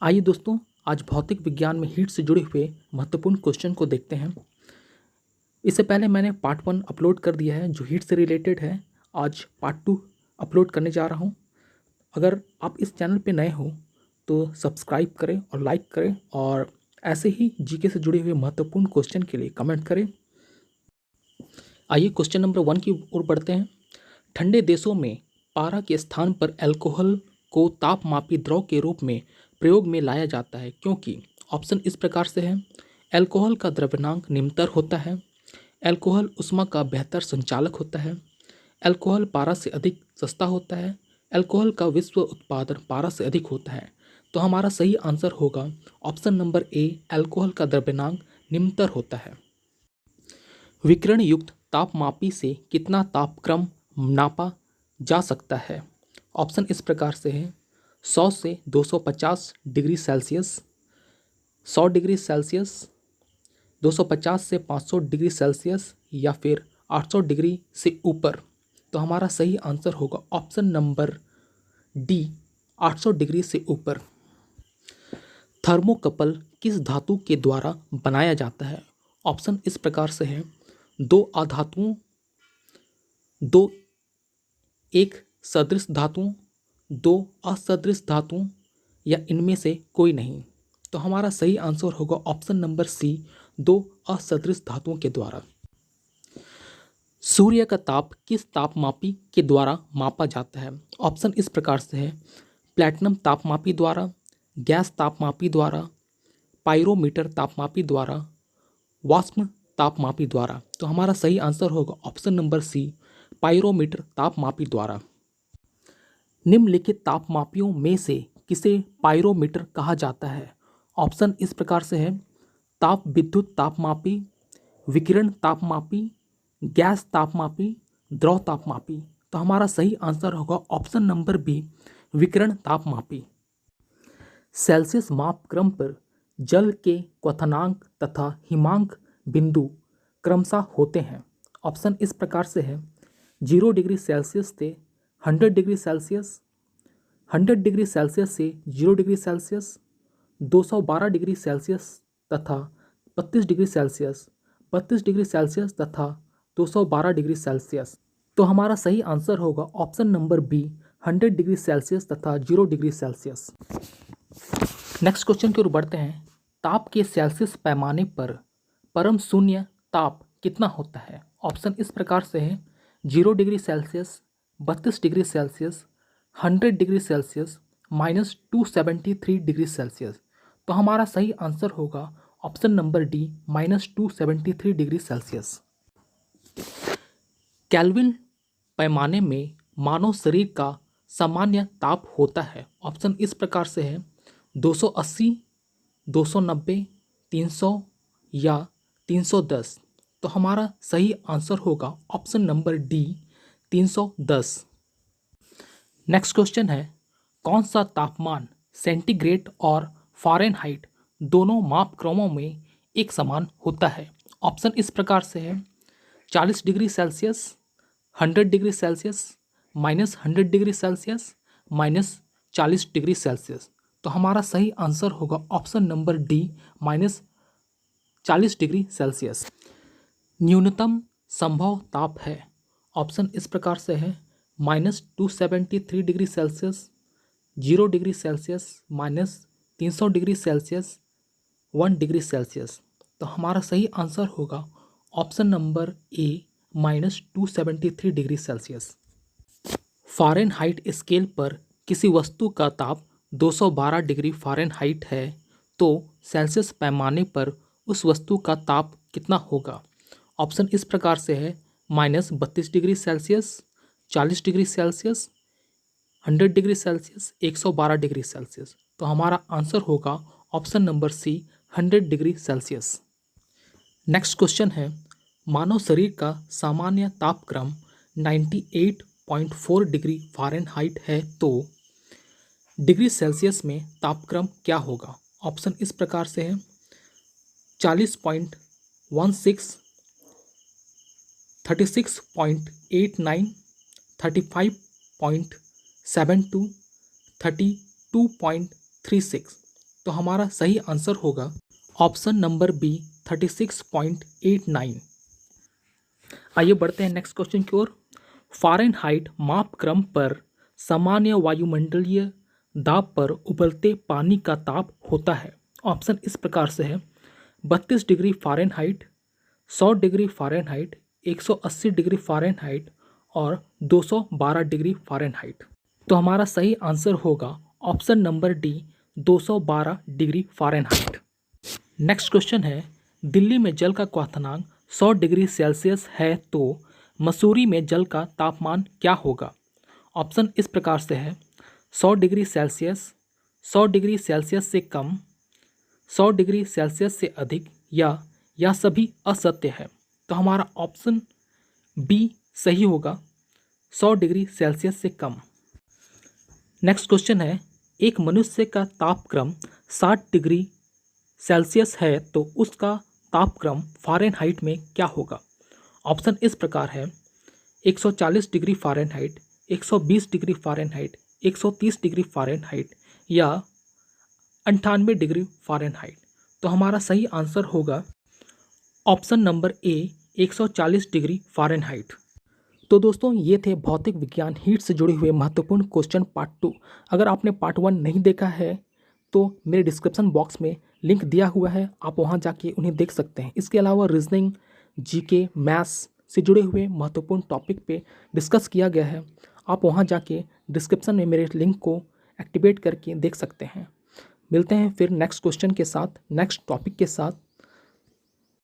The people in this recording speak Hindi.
आइए दोस्तों, आज भौतिक विज्ञान में हीट से जुड़े हुए महत्वपूर्ण क्वेश्चन को देखते हैं। इससे पहले मैंने पार्ट 1 अपलोड कर दिया है जो हीट से रिलेटेड है। आज पार्ट 2 अपलोड करने जा रहा हूं। अगर आप इस चैनल पे नए हो तो सब्सक्राइब करें और लाइक करें, और ऐसे ही जीके से जुड़े हुए महत्वपूर्ण क्वेश्चन के लिए कमेंट करें। आइए क्वेश्चन नंबर 1 की ओर बढ़ते हैं। ठंडे देशों में पारा के स्थान पर अल्कोहल को तापमापी द्रव के रूप में प्रयोग में लाया जाता है क्योंकि ऑप्शन इस प्रकार से है। अल्कोहल का द्रव्यनांक निम्नतर होता है। अल्कोहल ऊष्मा का बेहतर संचालक होता है। अल्कोहल पारा से अधिक सस्ता होता है। अल्कोहल का विश्व उत्पादन पारा से अधिक होता है। तो हमारा सही आंसर होगा ऑप्शन नंबर ए, अल्कोहल का द्रव्यनांक निम्नतर होता है। विकिरण युक्त तापमापी से कितना तापक्रम नापा जा सकता है? ऑप्शन इस प्रकार से है। 100 से 250 डिग्री सेल्सियस, 100 डिग्री सेल्सियस, 250 से 500 डिग्री सेल्सियस, या फिर 800 डिग्री से ऊपर। तो हमारा सही आंसर होगा ऑप्शन नंबर डी, 800 डिग्री से ऊपर। थर्मोकपल किस धातु के द्वारा बनाया जाता है? ऑप्शन इस प्रकार से है। दो अधातुओं, दो एक सदृश धातुओं, दो असदृश धातुओं, या इनमें से कोई नहीं। तो हमारा सही आंसर होगा ऑप्शन नंबर सी, दो असदृश धातुओं के द्वारा। सूर्य का ताप किस तापमापी के द्वारा मापा जाता है? ऑप्शन इस प्रकार से है। प्लैटिनम तापमापी द्वारा, गैस तापमापी द्वारा, पाइरोमीटर तापमापी द्वारा, वाष्प तापमापी द्वारा। तो हमारा सही आंसर होगा ऑप्शन नंबर सी, पाइरोमीटर तापमापी द्वारा। निम्नलिखित तापमापियों में से किसे पाइरोमीटर कहा जाता है? ऑप्शन इस प्रकार से है। ताप विद्युत तापमापी, विकिरण तापमापी, गैस तापमापी, द्रव तापमापी। तो हमारा सही आंसर होगा ऑप्शन नंबर बी, विकिरण तापमापी। सेल्सियस मापक्रम पर जल के क्वथनांक तथा हिमांक बिंदु क्रमशः होते हैं। ऑप्शन इस प्रकार से है। 0 डिग्री सेल्सियस से 100 डिग्री सेल्सियस, 100 डिग्री सेल्सियस से 0 डिग्री सेल्सियस, 212 डिग्री सेल्सियस तथा 32 डिग्री सेल्सियस, 32 डिग्री सेल्सियस तथा 212 डिग्री सेल्सियस। तो हमारा सही आंसर होगा option number B, 100 degree celsius तथा 0 डिग्री सेल्सियस। नेक्स्ट क्वेश्चन की ओर बढ़ते हैं। ताप के सेल्सियस पैमाने पर परम शून्य ताप कितना होता है? ऑप्शन इस प्रकार से है। 0 degree Celsius, 32 degree celsius, 100 degree Celsius, -273 degree celsius. तो हमारा सही आंसर होगा option number D, -273 degree Celsius. Kelvin पैमाने में मानव शरीर का सामान्य ताप होता है। ऑप्शन इस प्रकार से है। 280, 290, 300 या 310। तो हमारा सही आंसर होगा option number D, 310। Next question है। कौन सा तापमान सेंटीग्रेड और फ़ारेनहाइट दोनों मापक्रमों में एक समान होता है? ऑप्शन इस प्रकार से है। 40 degree celsius, 100 degree celsius, -100 degree celsius, -40 degree celsius. तो हमारा सही आंसर होगा option number D, -40 degree Celsius. न्यूनतम संभव ताप है। ऑप्शन इस प्रकार से है। -273 degree Celsius, 0 degree Celsius, -300 degree Celsius, 1 degree celsius. तो हमारा सही आंसर होगा option number A, -273 degree Celsius. Fahrenheit scale पर किसी वस्तु का ताप 212 डिग्री फ़ारेनहाइट है तो सेल्सियस पैमाने पर उस वस्तु का ताप कितना होगा? ऑप्शन इस प्रकार से है। -32 degree celsius, 40 degree celsius, 100 degree celsius, 112 degree celsius. तो हमारा आंसर होगा option number C, 100 degree celsius. Next question है। मानव शरीर का सामान्य तापक्रम 98.4 डिग्री फ़ारेनहाइट है तो डिग्री सेल्सियस में तापक्रम क्या होगा? ऑप्शन इस प्रकार से है। 40.16, 36.89, 35.72, 32.36। तो हमारा सही आंसर होगा ऑप्शन नंबर बी 36.89। आइए बढ़ते हैं नेक्स्ट क्वेश्चन की ओर। फ़ारेनहाइट मापक्रम पर सामान्य वायुमंडलीय दाब पर उबलते पानी का ताप होता है। ऑप्शन इस प्रकार से है 32 degree Fahrenheit, 100 degree Fahrenheit, 180 degree Fahrenheit और 212 डिग्री फ़ारेनहाइट। तो हमारा सही आंसर होगा option number D 212 degree Fahrenheit. Next question है, दिल्ली में जल का क्वथनांक 100 डिग्री सेल्सियस है तो मसूरी में जल का तापमान क्या होगा। ऑप्शन इस प्रकार से है 100 डिग्री सेल्सियस, 100 डिग्री सेल्सियस से कम, 100 डिग्री सेल्सियस से अधिक या सभी असत्य है। तो हमारा ऑप्शन बी सही होगा 100 डिग्री सेल्सियस से कम। नेक्स्ट क्वेश्चन है, एक मनुष्य का तापक्रम 60 डिग्री सेल्सियस है तो उसका तापक्रम फ़ारेनहाइट में क्या होगा। ऑप्शन इस प्रकार है 140 degree Fahrenheit, 120 degree Fahrenheit, 130 degree Fahrenheit या 98 डिग्री फ़ारेनहाइट। तो हमारा सही आंसर होगा option number A 140 degree Fahrenheit. तो दोस्तों ये थे भौतिक विज्ञान हीट से जुड़े हुए महत्वपूर्ण क्वेश्चन पार्ट 2। अगर आपने पार्ट 1 नहीं देखा है तो मेरे डिस्क्रिप्शन बॉक्स में लिंक दिया हुआ है, आप वहां जाके उन्हें देख सकते हैं। इसके अलावा रीजनिंग, जीके, मैथ्स से जुड़े हुए महत्वपूर्ण टॉपिक पे डिस्कस किया गया है, आप वहां जाके डिस्क्रिप्शन में मेरे लिंक को एक्टिवेट करके देख सकते हैं। मिलते हैं फिर नेक्स्ट क्वेश्चन के साथ, नेक्स्ट टॉपिक के साथ।